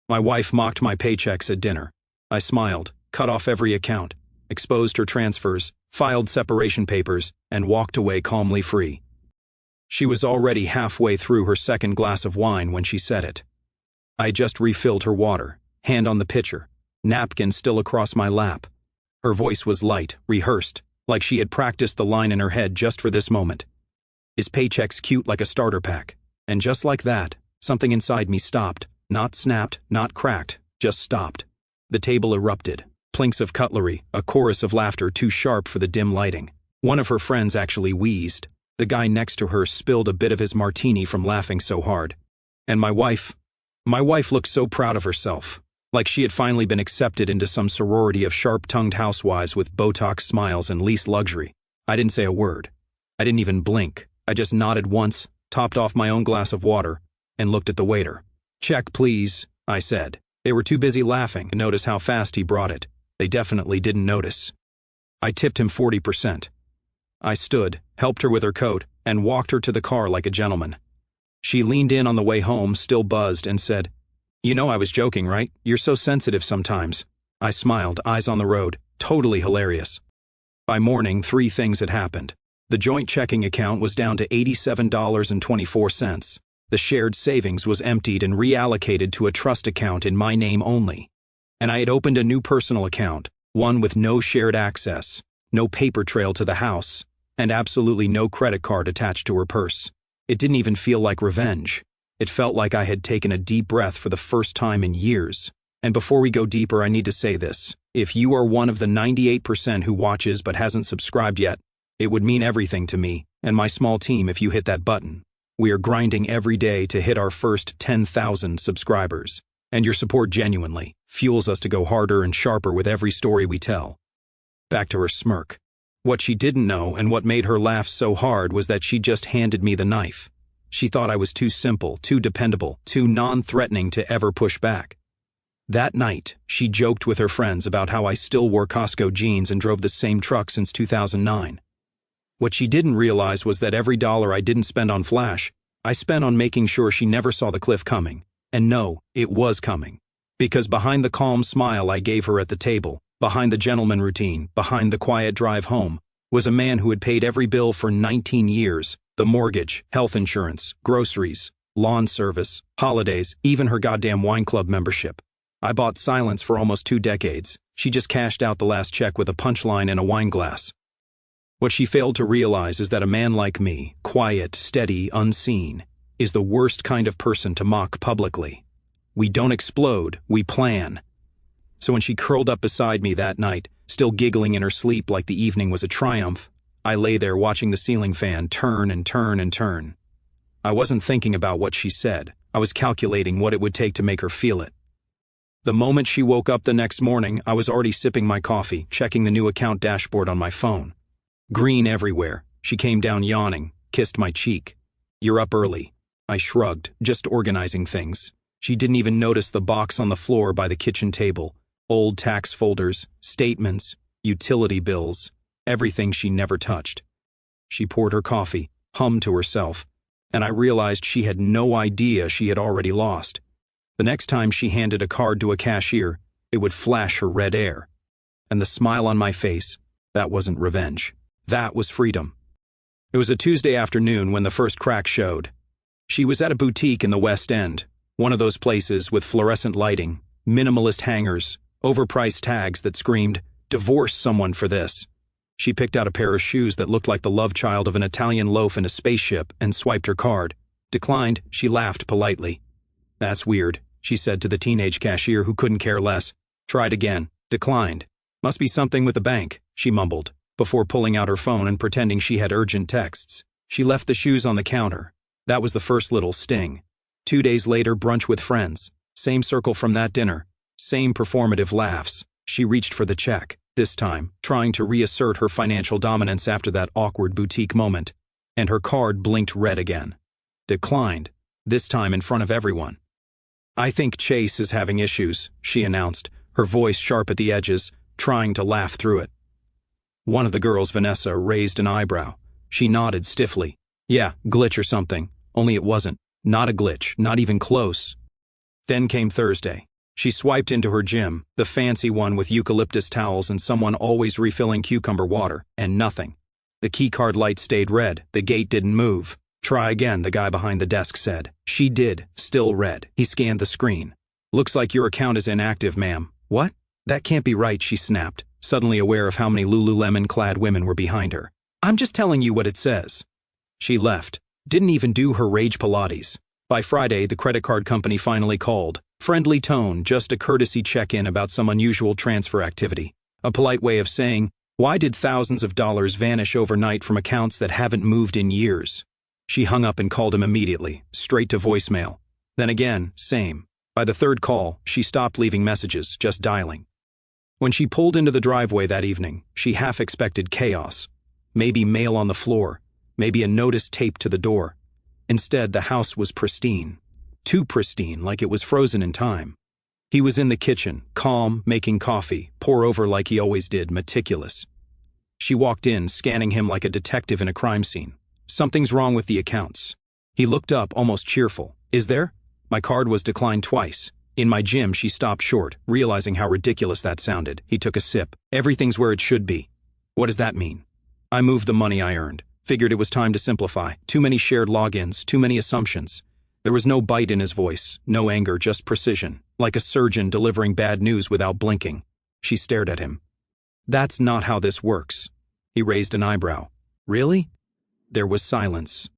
My wife mocked my paychecks at dinner. I smiled, cut off every account, exposed her transfers, filed separation papers, and walked away calmly free. She was already halfway through her second glass of wine when she said it. I just refilled her water, hand on the pitcher, napkin still across my lap. Her voice was light, rehearsed, like she had practiced the line in her head just for this moment. Is Paychecks cute like a starter pack? And just like that, something inside me stopped, not snapped, not cracked, just stopped. The table erupted, plinks of cutlery, a chorus of laughter too sharp for the dim lighting. One of her friends actually wheezed. The guy next to her spilled a bit of his martini from laughing so hard. And my wife looked so proud of herself, like she had finally been accepted into some sorority of sharp-tongued housewives with Botox smiles and least luxury. I didn't say a word. I didn't even blink. I just nodded once, topped off my own glass of water, and looked at the waiter. "Check, please," I said. They were too busy laughing to notice how fast he brought it. They definitely didn't notice. I tipped him 40%. I stood, helped her with her coat, and walked her to the car like a gentleman. She leaned in on the way home, still buzzed, and said, "You know I was joking, right? You're so sensitive sometimes." I smiled, eyes on the road, totally hilarious. By morning, 3 things had happened. The joint checking account was down to $87.24. The shared savings was emptied and reallocated to a trust account in my name only. And I had opened a new personal account, one with no shared access, no paper trail to the house, and absolutely no credit card attached to her purse. It didn't even feel like revenge. It felt like I had taken a deep breath for the first time in years. And before we go deeper, I need to say this. If you are one of the 98% who watches but hasn't subscribed yet, it would mean everything to me and my small team if you hit that button. We are grinding every day to hit our first 10,000 subscribers, and your support genuinely fuels us to go harder and sharper with every story we tell. Back to her smirk. What she didn't know and what made her laugh so hard was that she just handed me the knife. She thought I was too simple, too dependable, too non-threatening to ever push back. That night, she joked with her friends about how I still wore Costco jeans and drove the same truck since 2009. What she didn't realize was that every dollar I didn't spend on flash, I spent on making sure she never saw the cliff coming. And no, it was coming. Because behind the calm smile I gave her at the table, behind the gentleman routine, behind the quiet drive home, was a man who had paid every bill for 19 years, the mortgage, health insurance, groceries, lawn service, holidays, even her goddamn wine club membership. I bought silence for almost 2 decades. She just cashed out the last check with a punchline and a wine glass. What she failed to realize is that a man like me, quiet, steady, unseen, is the worst kind of person to mock publicly. We don't explode, we plan. So when she curled up beside me that night, still giggling in her sleep like the evening was a triumph, I lay there watching the ceiling fan turn and turn and turn. I wasn't thinking about what she said. I was calculating what it would take to make her feel it. The moment she woke up the next morning, I was already sipping my coffee, checking the new account dashboard on my phone. Green everywhere. She came down yawning, kissed my cheek. "You're up early." I shrugged, just organizing things. She didn't even notice the box on the floor by the kitchen table. Old tax folders, statements, utility bills, everything she never touched. She poured her coffee, hummed to herself, and I realized she had no idea she had already lost. The next time she handed a card to a cashier, it would flash her red air. And the smile on my face, that wasn't revenge. That was freedom. It was a Tuesday afternoon when the first crack showed. She was at a boutique in the West End, one of those places with fluorescent lighting, minimalist hangers, overpriced tags that screamed, "Divorce someone for this." She picked out a pair of shoes that looked like the love child of an Italian loaf in a spaceship and swiped her card. Declined, she laughed politely. "That's weird," she said to the teenage cashier who couldn't care less. Tried again. Declined. "Must be something with the bank," she mumbled, before pulling out her phone and pretending she had urgent texts. She left the shoes on the counter. That was the first little sting. 2 days later, brunch with friends. Same circle from that dinner. Same performative laughs. She reached for the check, this time, trying to reassert her financial dominance after that awkward boutique moment. And her card blinked red again. Declined, this time in front of everyone. "I think Chase is having issues," she announced, her voice sharp at the edges, trying to laugh through it. One of the girls, Vanessa, raised an eyebrow. She nodded stiffly. "Yeah, glitch or something. Only it wasn't. Not a glitch, not even close." Then came Thursday. She swiped into her gym, the fancy one with eucalyptus towels and someone always refilling cucumber water, and nothing. The keycard light stayed red, the gate didn't move. Try again, the guy behind the desk said. She did, still red. He scanned the screen. Looks like your account is inactive, ma'am. What? That can't be right, she snapped, suddenly aware of how many Lululemon-clad women were behind her. I'm just telling you what it says. She left. Didn't even do her rage Pilates. By Friday, the credit card company finally called. Friendly tone, just a courtesy check-in about some unusual transfer activity. A polite way of saying, why did thousands of dollars vanish overnight from accounts that haven't moved in years? She hung up and called him immediately, straight to voicemail. Then again, same. By the third call, she stopped leaving messages, just dialing. When she pulled into the driveway that evening, she half expected chaos. Maybe mail on the floor, maybe a notice taped to the door. Instead, the house was pristine. Too pristine, like it was frozen in time. He was in the kitchen, calm, making coffee, pour over like he always did, meticulous. She walked in, scanning him like a detective in a crime scene. Something's wrong with the accounts. He looked up, almost cheerful. Is there? My card was declined twice. In my gym, she stopped short, realizing how ridiculous that sounded. He took a sip. Everything's where it should be. What does that mean? I moved the money I earned. Figured it was time to simplify. Too many shared logins, too many assumptions. There was no bite in his voice, no anger, just precision, like a surgeon delivering bad news without blinking. She stared at him. That's not how this works. He raised an eyebrow. Really? There was silence.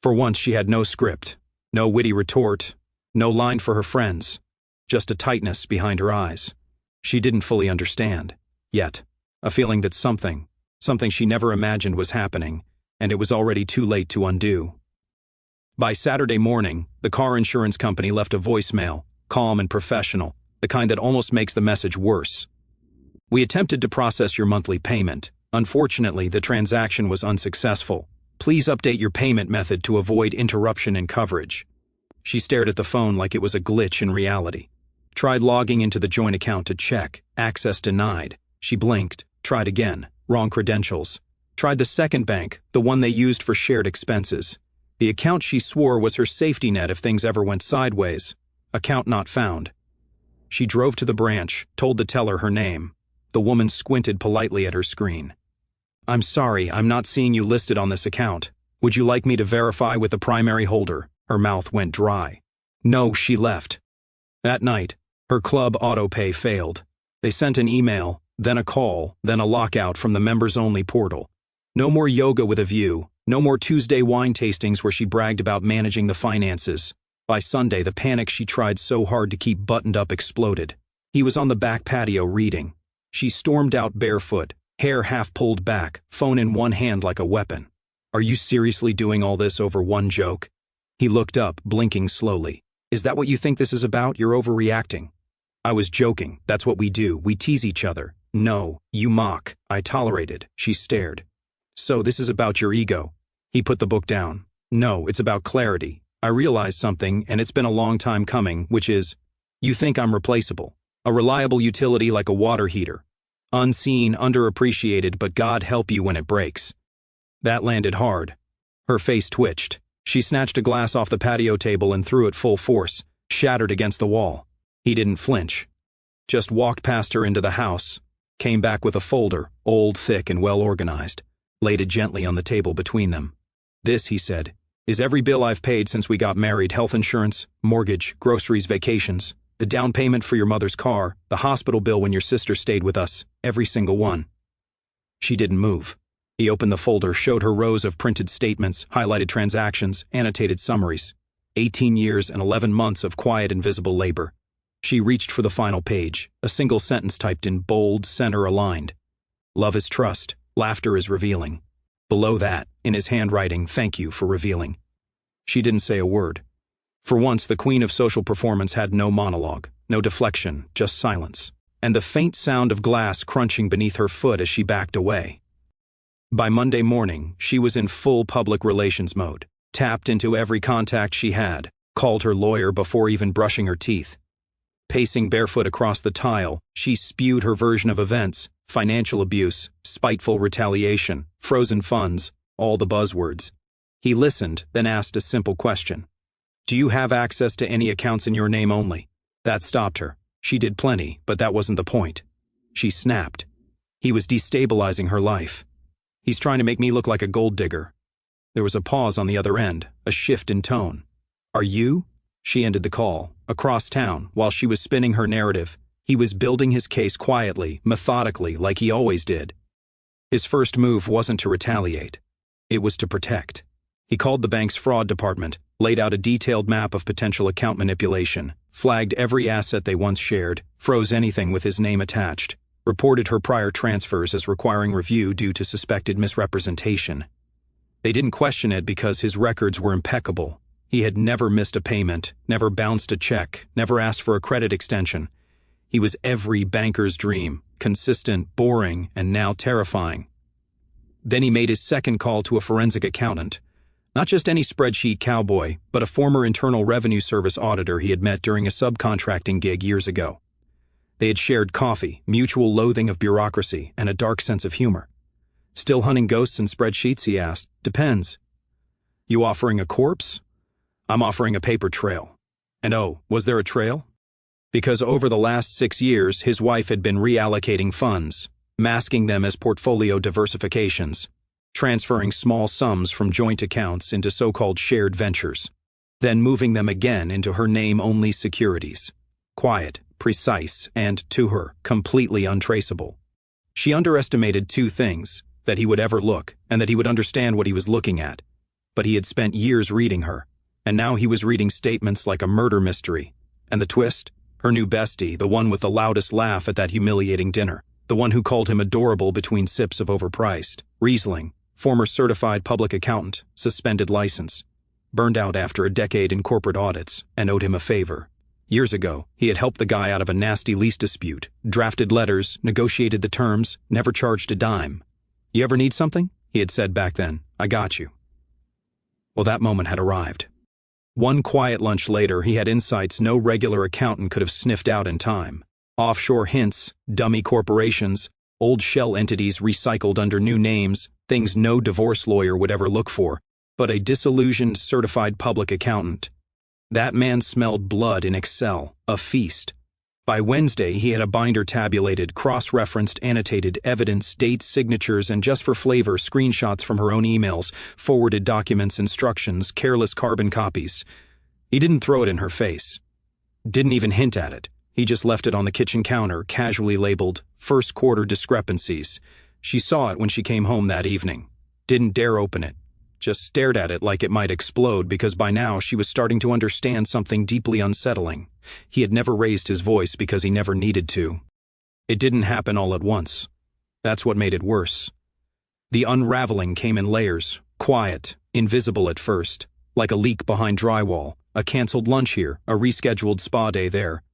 For once she had no script, no witty retort, no line for her friends, just a tightness behind her eyes. She didn't fully understand, yet, a feeling that something she never imagined was happening, and it was already too late to undo. By Saturday morning, the car insurance company left a voicemail, calm and professional, the kind that almost makes the message worse. We attempted to process your monthly payment. Unfortunately, the transaction was unsuccessful. Please update your payment method to avoid interruption in coverage. She stared at the phone like it was a glitch in reality. Tried logging into the joint account to check. Access denied. She blinked. Tried again. Wrong credentials. Tried the second bank, the one they used for shared expenses. The account she swore was her safety net if things ever went sideways. Account not found. She drove to the branch, told the teller her name. The woman squinted politely at her screen. I'm sorry, I'm not seeing you listed on this account. Would you like me to verify with the primary holder? Her mouth went dry. No, she left. That night, her club autopay failed. They sent an email, then a call, then a lockout from the members-only portal. No more yoga with a view, no more Tuesday wine tastings where she bragged about managing the finances. By Sunday, the panic she tried so hard to keep buttoned up exploded. He was on the back patio reading. She stormed out barefoot, hair half pulled back, phone in one hand like a weapon. Are you seriously doing all this over one joke? He looked up, blinking slowly. Is that what you think this is about? You're overreacting. I was joking. That's what we do. We tease each other. No, you mock. I tolerated. She stared. So this is about your ego. He put the book down. No, it's about clarity. I realized something, and it's been a long time coming, which is, you think I'm replaceable. A reliable utility like a water heater. Unseen, underappreciated, but God help you when it breaks. That landed hard. Her face twitched. She snatched a glass off the patio table and threw it full force, shattered against the wall. He didn't flinch. Just walked past her into the house, came back with a folder, old, thick, and well-organized, laid it gently on the table between them. This, he said, is every bill I've paid since we got married: health insurance, mortgage, groceries, vacations, the down payment for your mother's car, the hospital bill when your sister stayed with us, every single one. She didn't move. He opened the folder, showed her rows of printed statements, highlighted transactions, annotated summaries. 18 years and 11 months of quiet, invisible labor. She reached for the final page, a single sentence typed in bold, center-aligned. Love is trust, laughter is revealing. Below that, in his handwriting, thank you for revealing. She didn't say a word. For once, the queen of social performance had no monologue, no deflection, just silence, and the faint sound of glass crunching beneath her foot as she backed away. By Monday morning, she was in full public relations mode, tapped into every contact she had, called her lawyer before even brushing her teeth. Pacing barefoot across the tile, she spewed her version of events: financial abuse, spiteful retaliation, frozen funds, all the buzzwords. He listened, then asked a simple question. Do you have access to any accounts in your name only? That stopped her. She did plenty, but that wasn't the point. She snapped. He was destabilizing her life. He's trying to make me look like a gold digger. There was a pause on the other end, a shift in tone. Are you? She ended the call. Across town, while she was spinning her narrative, he was building his case quietly, methodically, like he always did. His first move wasn't to retaliate. It was to protect. He called the bank's fraud department, laid out a detailed map of potential account manipulation, flagged every asset they once shared, froze anything with his name attached, reported her prior transfers as requiring review due to suspected misrepresentation. They didn't question it because his records were impeccable. He had never missed a payment, never bounced a check, never asked for a credit extension. He was every banker's dream, consistent, boring, and now terrifying. Then he made his second call to a forensic accountant. Not just any spreadsheet cowboy, but a former Internal Revenue Service auditor he had met during a subcontracting gig years ago. They had shared coffee, mutual loathing of bureaucracy, and a dark sense of humor. Still hunting ghosts in spreadsheets, he asked. Depends. You offering a corpse? I'm offering a paper trail. And oh, was there a trail? Because over the last 6 years, his wife had been reallocating funds, masking them as portfolio diversifications, transferring small sums from joint accounts into so-called shared ventures, then moving them again into her name-only securities. Quiet, precise, and, to her, completely untraceable. She underestimated two things, that he would ever look, and that he would understand what he was looking at. But he had spent years reading her, and now he was reading statements like a murder mystery. And the twist? Her new bestie, the one with the loudest laugh at that humiliating dinner, the one who called him adorable between sips of overpriced Riesling, former certified public accountant, suspended license, burned out after a decade in corporate audits, and owed him a favor. Years ago, he had helped the guy out of a nasty lease dispute, drafted letters, negotiated the terms, never charged a dime. You ever need something? He had said back then, I got you. Well, that moment had arrived. One quiet lunch later, he had insights no regular accountant could have sniffed out in time. Offshore hints, dummy corporations, old shell entities recycled under new names, things no divorce lawyer would ever look for, but a disillusioned certified public accountant. That man smelled blood in Excel, a feast. By Wednesday, he had a binder tabulated, cross-referenced, annotated evidence, dates, signatures, and just for flavor, screenshots from her own emails, forwarded documents, instructions, careless carbon copies. He didn't throw it in her face. Didn't even hint at it. He just left it on the kitchen counter, casually labeled, first quarter discrepancies. She saw it when she came home that evening. Didn't dare open it. Just stared at it like it might explode because by now she was starting to understand something deeply unsettling. He had never raised his voice because he never needed to. It didn't happen all at once. That's what made it worse. The unraveling came in layers, quiet, invisible at first, like a leak behind drywall, a canceled lunch here, a rescheduled spa day there.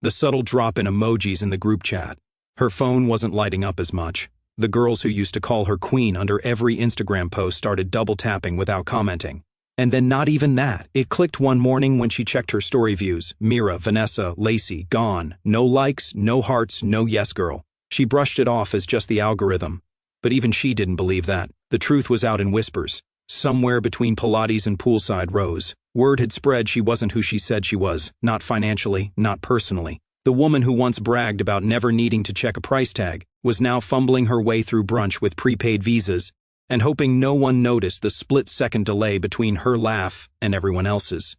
The subtle drop in emojis in the group chat. Her phone wasn't lighting up as much. The girls who used to call her queen under every Instagram post started double-tapping without commenting. And then not even that. It clicked one morning when she checked her story views. Mira, Vanessa, Lacey, gone. No likes, no hearts, no yes girl. She brushed it off as just the algorithm. But even she didn't believe that. The truth was out in whispers. Somewhere between Pilates and poolside rows, word had spread she wasn't who she said she was, not financially, not personally. The woman who once bragged about never needing to check a price tag was now fumbling her way through brunch with prepaid visas and hoping no one noticed the split-second delay between her laugh and everyone else's.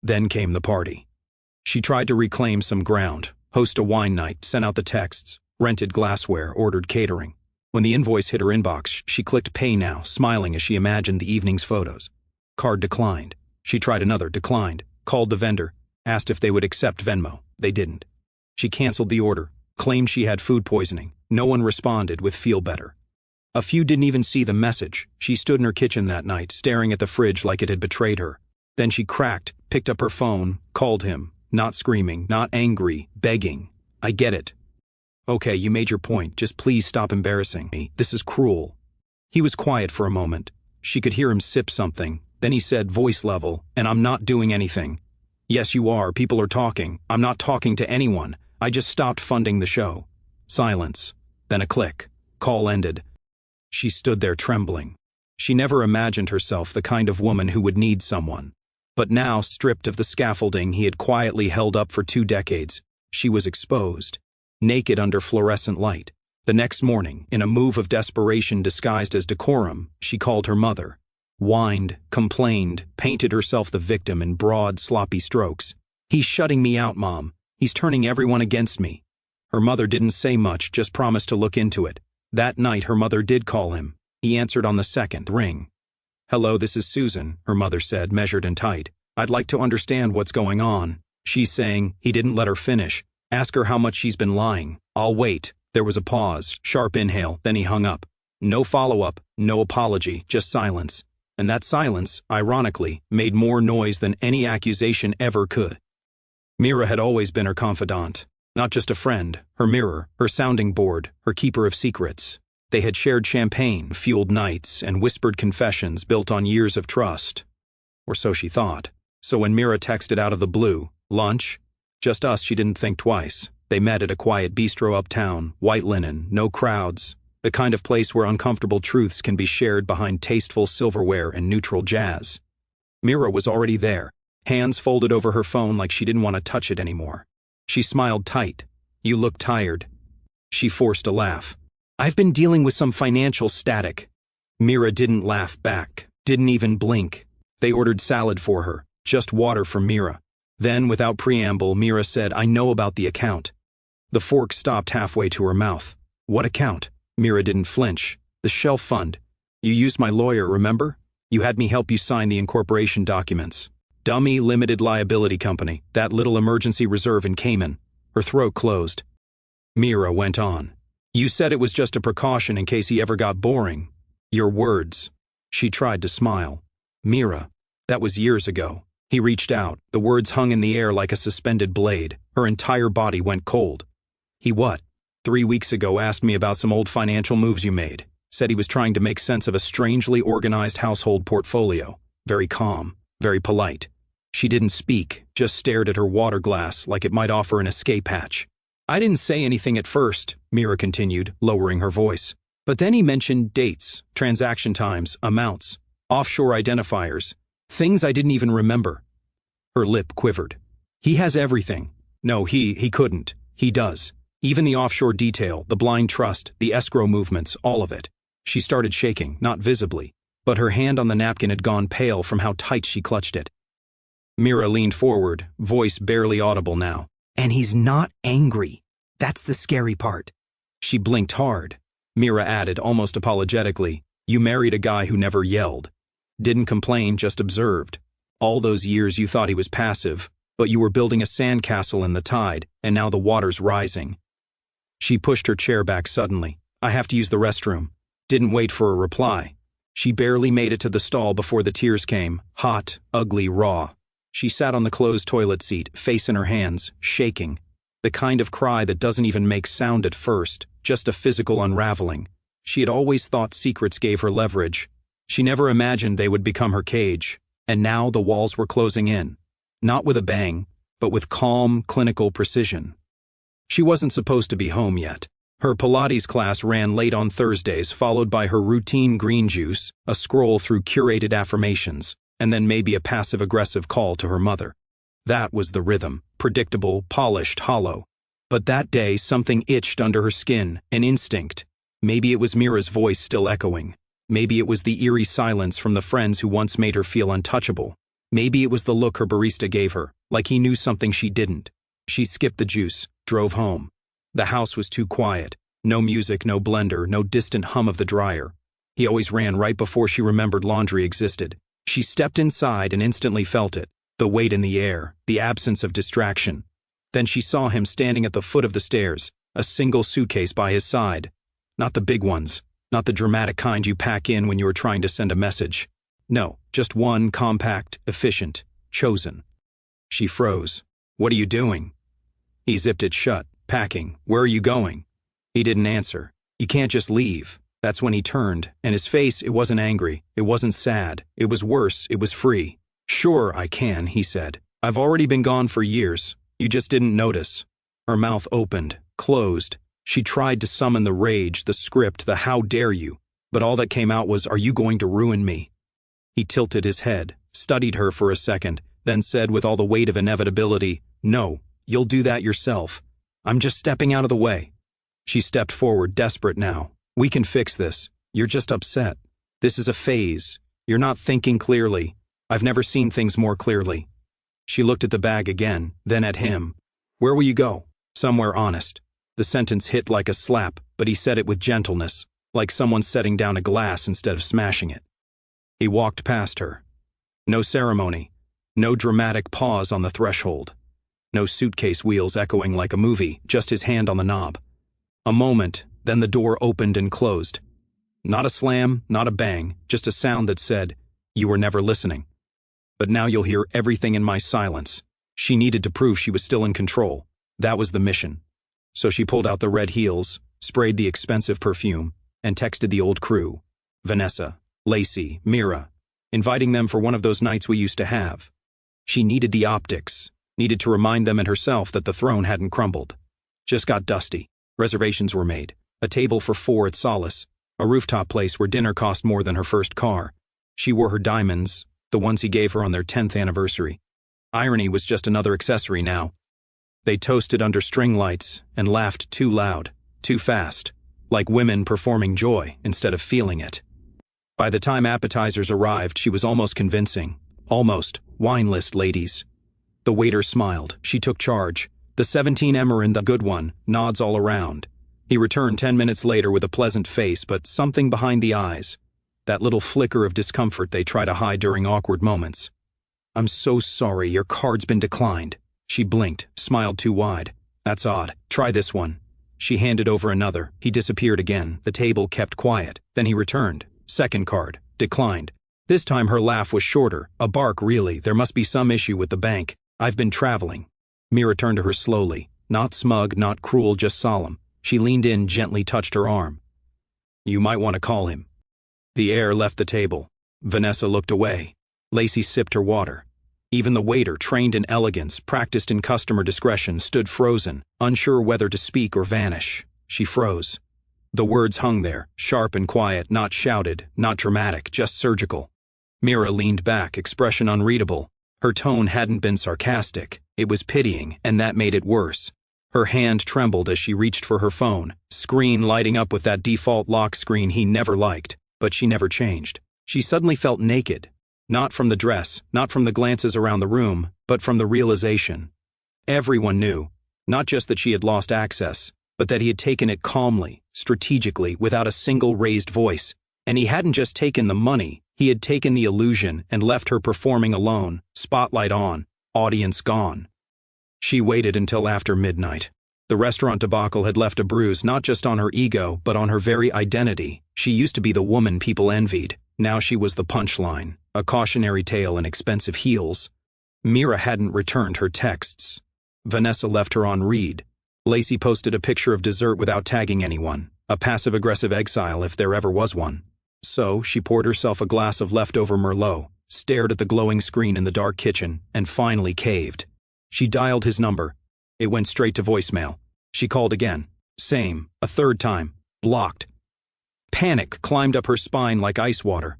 Then came the party. She tried to reclaim some ground, host a wine night, sent out the texts, rented glassware, ordered catering. When the invoice hit her inbox, she clicked pay now, smiling as she imagined the evening's photos. Card declined. She tried another, declined, called the vendor, asked if they would accept Venmo. They didn't. She canceled the order, claimed she had food poisoning. No one responded with feel better. A few didn't even see the message. She stood in her kitchen that night, staring at the fridge like it had betrayed her. Then she cracked, picked up her phone, called him, not screaming, not angry, begging. I get it. Okay, you made your point. Just please stop embarrassing me. This is cruel. He was quiet for a moment. She could hear him sip something. Then he said, voice level, and I'm not doing anything. Yes, you are. People are talking. I'm not talking to anyone. I just stopped funding the show. Silence. Then a click. Call ended. She stood there trembling. She never imagined herself the kind of woman who would need someone. But now, stripped of the scaffolding he had quietly held up for 2 decades, She was exposed, naked under fluorescent light. The next morning, in a move of desperation disguised as decorum, she called her mother. Whined, complained, painted herself the victim in broad, sloppy strokes. "He's shutting me out, Mom. He's turning everyone against me." Her mother didn't say much, just promised to look into it. That night her mother did call him. He answered on the second ring. "Hello, this is Susan," her mother said, measured and tight. "I'd like to understand what's going on." She's saying, he didn't let her finish. "Ask her how much she's been lying." "I'll wait." There was a pause, sharp inhale, then he hung up. No follow-up, no apology, just silence. And that silence, ironically, made more noise than any accusation ever could. Mira had always been her confidant. Not just a friend, her mirror, her sounding board, her keeper of secrets. They had shared champagne-fueled nights and whispered confessions built on years of trust. Or so she thought. So when Mira texted out of the blue, "Lunch?" Just us, she didn't think twice. They met at a quiet bistro uptown, white linen, no crowds. The kind of place where uncomfortable truths can be shared behind tasteful silverware and neutral jazz. Mira was already there, hands folded over her phone like she didn't want to touch it anymore. She smiled tight. "You look tired." She forced a laugh. "I've been dealing with some financial static." Mira didn't laugh back, didn't even blink. They ordered salad for her, just water from Mira. Then, without preamble, Mira said, "I know about the account." The fork stopped halfway to her mouth. "What account?" Mira didn't flinch. "The shelf fund. You used my lawyer, remember? You had me help you sign the incorporation documents. Dummy limited liability company, that little emergency reserve in Cayman." Her throat closed. Mira went on. "You said it was just a precaution in case he ever got boring." "Your words." She tried to smile. "Mira, that was years ago." He reached out. The words hung in the air like a suspended blade. Her entire body went cold. "He what?" 3 weeks ago asked me about some old financial moves you made. Said he was trying to make sense of a strangely organized household portfolio. Very calm, very polite. She didn't speak, just stared at her water glass like it might offer an escape hatch. "I didn't say anything at first," Mira continued, lowering her voice. "But then he mentioned dates, transaction times, amounts, offshore identifiers, things I didn't even remember." Her lip quivered. "He has everything." "No, he couldn't. He does. Even the offshore detail, the blind trust, the escrow movements, all of it." She started shaking, not visibly, but her hand on the napkin had gone pale from how tight she clutched it. Mira leaned forward, voice barely audible now. "And he's not angry. That's the scary part." She blinked hard. Mira added, almost apologetically, "You married a guy who never yelled. Didn't complain, just observed. All those years you thought he was passive, but you were building a sandcastle in the tide, and now the water's rising." She pushed her chair back suddenly. "I have to use the restroom." Didn't wait for a reply. She barely made it to the stall before the tears came, hot, ugly, raw. She sat on the closed toilet seat, face in her hands, shaking. The kind of cry that doesn't even make sound at first, just a physical unraveling. She had always thought secrets gave her leverage. She never imagined they would become her cage. And now the walls were closing in. Not with a bang, but with calm, clinical precision. She wasn't supposed to be home yet. Her Pilates class ran late on Thursdays, followed by her routine green juice, a scroll through curated affirmations, and then maybe a passive-aggressive call to her mother. That was the rhythm, predictable, polished, hollow. But that day something itched under her skin, an instinct. Maybe it was Mira's voice still echoing. Maybe it was the eerie silence from the friends who once made her feel untouchable. Maybe it was the look her barista gave her, like he knew something she didn't. She skipped the juice, drove home. The house was too quiet. No music, no blender, no distant hum of the dryer. He always ran right before she remembered laundry existed. She stepped inside and instantly felt it, the weight in the air, the absence of distraction. Then she saw him standing at the foot of the stairs, a single suitcase by his side. Not the big ones, not the dramatic kind you pack in when you are trying to send a message. No, just one, compact, efficient, chosen. She froze. "What are you doing?" He zipped it shut. "Packing. Where are you going?" He didn't answer. "You can't just leave." That's when he turned, and his face, it wasn't angry, it wasn't sad, it was worse, it was free. "Sure, I can," he said. "I've already been gone for years. You just didn't notice." Her mouth opened, closed. She tried to summon the rage, the script, the "how dare you," but all that came out was, "Are you going to ruin me?" He tilted his head, studied her for a second, then said with all the weight of inevitability, "No, You'll do that yourself. I'm just stepping out of the way. She stepped forward, desperate now. We can fix this. You're just upset. This is a phase. You're not thinking clearly. I've never seen things more clearly. She looked at the bag again, then at him. Where will you go? Somewhere honest. The sentence hit like a slap, but he said it with gentleness, like someone setting down a glass instead of smashing it. He walked past her. No ceremony. No dramatic pause on the threshold. No suitcase wheels echoing like a movie, just his hand on the knob. A moment, then the door opened and closed. Not a slam, not a bang, just a sound that said, "You were never listening. But now you'll hear everything in my silence." She needed to prove she was still in control. That was the mission. So she pulled out the red heels, sprayed the expensive perfume, and texted the old crew, Vanessa, Lacey, Mira, inviting them for one of those nights we used to have. She needed the optics, needed to remind them and herself that the throne hadn't crumbled. Just got dusty. Reservations were made. A table for 4 at Solace, a rooftop place where dinner cost more than her first car. She wore her diamonds, the ones he gave her on their 10th anniversary. Irony was just another accessory now. They toasted under string lights and laughed too loud, too fast, like women performing joy instead of feeling it. By the time appetizers arrived, she was almost convincing. Almost. Wine list, ladies. The waiter smiled. She took charge. The 17 Emerin, the good one, nods all around. He returned 10 minutes later with a pleasant face, but something behind the eyes. That little flicker of discomfort they try to hide during awkward moments. "I'm so sorry, your card's been declined." She blinked, smiled too wide. "That's odd. Try this one." She handed over another. He disappeared again. The table kept quiet. Then he returned. Second card. Declined. This time her laugh was shorter. A bark, really. There must be some issue with the bank. "I've been traveling." Mira turned to her slowly. Not smug, not cruel, just solemn. She leaned in, gently touched her arm. "You might want to call him." The air left the table. Vanessa looked away. Lacey sipped her water. Even the waiter, trained in elegance, practiced in customer discretion, stood frozen, unsure whether to speak or vanish. She froze. The words hung there, sharp and quiet, not shouted, not dramatic, just surgical. Mira leaned back, expression unreadable. Her tone hadn't been sarcastic. It was pitying, and that made it worse. Her hand trembled as she reached for her phone, screen lighting up with that default lock screen he never liked, but she never changed. She suddenly felt naked. Not from the dress, not from the glances around the room, but from the realization. Everyone knew, not just that she had lost access, but that he had taken it calmly, strategically, without a single raised voice. And he hadn't just taken the money, he had taken the illusion and left her performing alone, spotlight on, audience gone. She waited until after midnight. The restaurant debacle had left a bruise not just on her ego, but on her very identity. She used to be the woman people envied. Now she was the punchline, a cautionary tale in expensive heels. Mira hadn't returned her texts. Vanessa left her on read. Lacey posted a picture of dessert without tagging anyone, a passive-aggressive exile if there ever was one. So she poured herself a glass of leftover Merlot, stared at the glowing screen in the dark kitchen, and finally caved. She dialed his number. It went straight to voicemail. She called again. Same, a third time. Blocked. Panic climbed up her spine like ice water.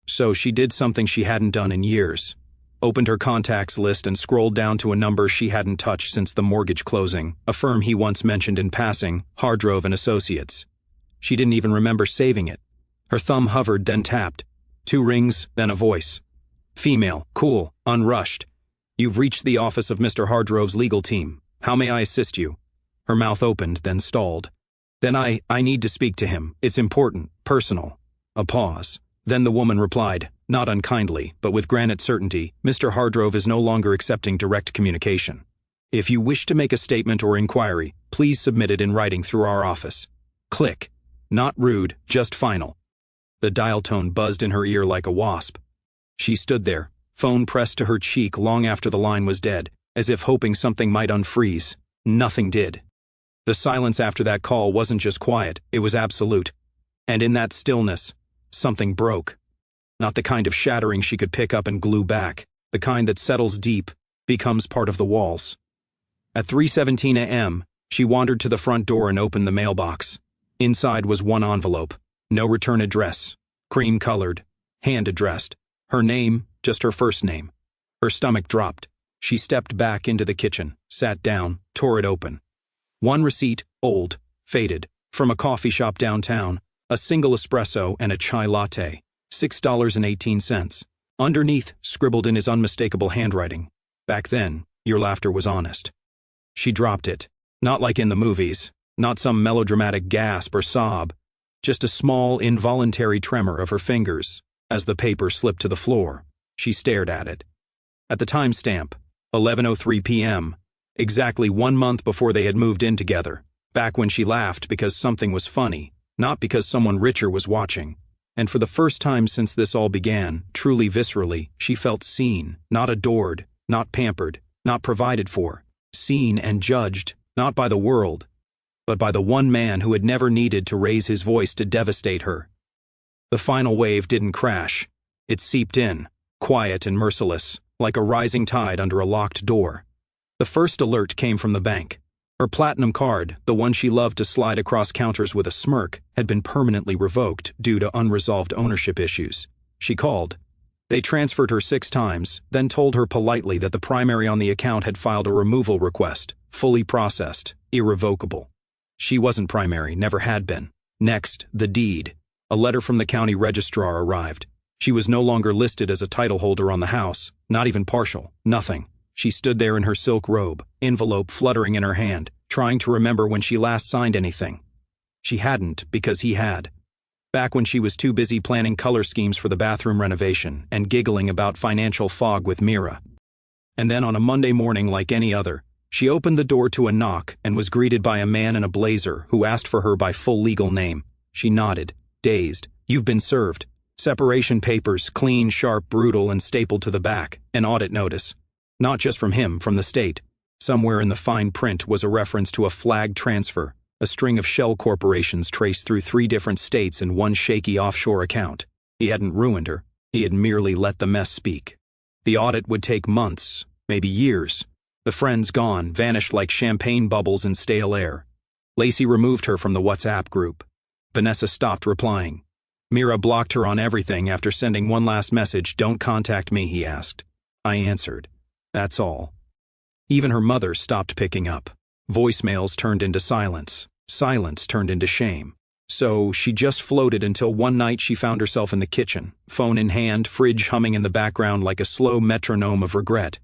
So she did something she hadn't done in years. Opened her contacts list and scrolled down to a number she hadn't touched since the mortgage closing, a firm he once mentioned in passing, Hardrove and Associates. She didn't even remember saving it. Her thumb hovered, then tapped. 2 rings, then a voice. Female, cool, unrushed. You've reached the office of Mr. Hardrove's legal team. How may I assist you? Her mouth opened, then stalled. Then I need to speak to him. It's important, personal. A pause. Then the woman replied, not unkindly, but with granite certainty, Mr. Hardrove is no longer accepting direct communication. If you wish to make a statement or inquiry, please submit it in writing through our office. Click. Not rude, just final. The dial tone buzzed in her ear like a wasp. She stood there, phone pressed to her cheek long after the line was dead, as if hoping something might unfreeze. Nothing did. The silence after that call wasn't just quiet, it was absolute. And in that stillness, something broke. Not the kind of shattering she could pick up and glue back, the kind that settles deep, becomes part of the walls. At 3:17 a.m., she wandered to the front door and opened the mailbox. Inside was one envelope. No return address. Cream-colored. Hand-addressed. Her name, just her first name. Her stomach dropped. She stepped back into the kitchen, sat down, tore it open. One receipt, old, faded, from a coffee shop downtown, a single espresso and a chai latte, $6.18. Underneath, scribbled in his unmistakable handwriting, "Back then, your laughter was honest." She dropped it, not like in the movies, not some melodramatic gasp or sob, just a small, involuntary tremor of her fingers. As the paper slipped to the floor, she stared at it. At the timestamp, 11:03 p.m., exactly 1 month before they had moved in together, back when she laughed because something was funny, not because someone richer was watching. And for the first time since this all began, truly viscerally, she felt seen, not adored, not pampered, not provided for, seen and judged, not by the world, but by the one man who had never needed to raise his voice to devastate her. The final wave didn't crash. It seeped in, quiet and merciless, like a rising tide under a locked door. The first alert came from the bank. Her platinum card, the one she loved to slide across counters with a smirk, had been permanently revoked due to unresolved ownership issues. She called. They transferred her 6 times, then told her politely that the primary on the account had filed a removal request, fully processed, irrevocable. She wasn't primary, never had been. Next, the deed. A letter from the county registrar arrived. She was no longer listed as a title holder on the house, not even partial, nothing. She stood there in her silk robe, envelope fluttering in her hand, trying to remember when she last signed anything. She hadn't, because he had. Back when she was too busy planning color schemes for the bathroom renovation and giggling about financial fog with Mira. And then on a Monday morning like any other, she opened the door to a knock and was greeted by a man in a blazer who asked for her by full legal name. She nodded, dazed. "You've been served. Separation papers, clean, sharp, brutal, and stapled to the back. An audit notice. Not just from him, from the state." Somewhere in the fine print was a reference to a flagged transfer, a string of shell corporations traced through 3 different states in one shaky offshore account. He hadn't ruined her. He had merely let the mess speak. The audit would take months, maybe years. The friends gone, vanished like champagne bubbles in stale air. Lacey removed her from the WhatsApp group. Vanessa stopped replying. Mira blocked her on everything after sending one last message. "Don't contact me," he asked. I answered. That's all. Even her mother stopped picking up. Voicemails turned into silence. Silence turned into shame. So she just floated until one night she found herself in the kitchen, phone in hand, fridge humming in the background like a slow metronome of regret.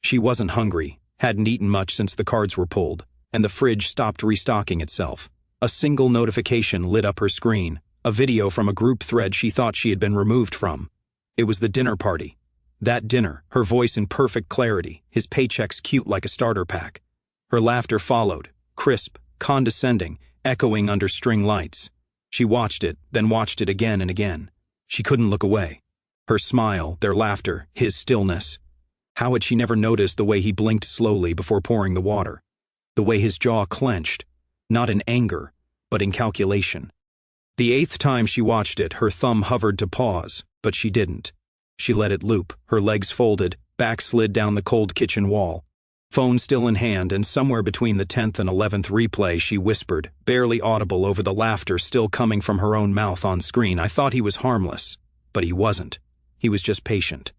She wasn't hungry, hadn't eaten much since the cards were pulled, and the fridge stopped restocking itself. A single notification lit up her screen, a video from a group thread she thought she had been removed from. It was the dinner party. That dinner, her voice in perfect clarity, his paychecks cute like a starter pack. Her laughter followed, crisp, condescending, echoing under string lights. She watched it, then watched it again and again. She couldn't look away. Her smile, their laughter, his stillness. How had she never noticed the way he blinked slowly before pouring the water? The way his jaw clenched, not in anger, but in calculation. The 8th time she watched it, her thumb hovered to pause, but she didn't. She let it loop, her legs folded, back slid down the cold kitchen wall. Phone still in hand, and somewhere between the 10th and 11th replay, she whispered, barely audible over the laughter still coming from her own mouth on screen, "I thought he was harmless." But he wasn't. He was just patient.